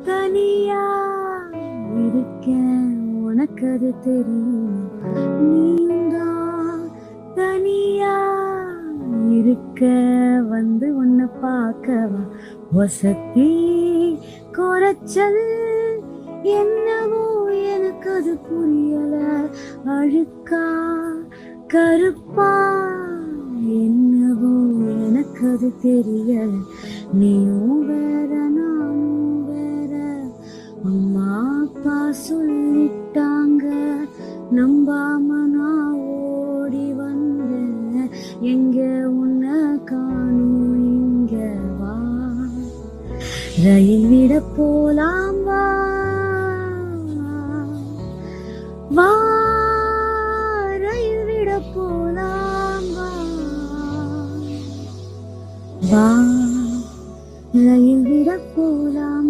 தனியா இருக்க உனக்கு அது தெரியும். நீந்தான் தனியா இருக்க வந்து உன்னை பார்க்கவா. வசதி குறைச்சல் என்னவோ எனக்கு அது புரியல. அழுக்கா கருப்பா என்னவோ எனக்கு அது தெரியல. நீயும் வேற நானும் வேற, அம்மா அப்பா சொல்லிட்டாங்க, நம்பாம நான் ஓடி வந்தேன். எங்க உன்னை காணும், இங்க வா. ரயில் விட போலாம் வா வா, ரயில் விட போலாம் வா வா, ரயில் விட போலாம்.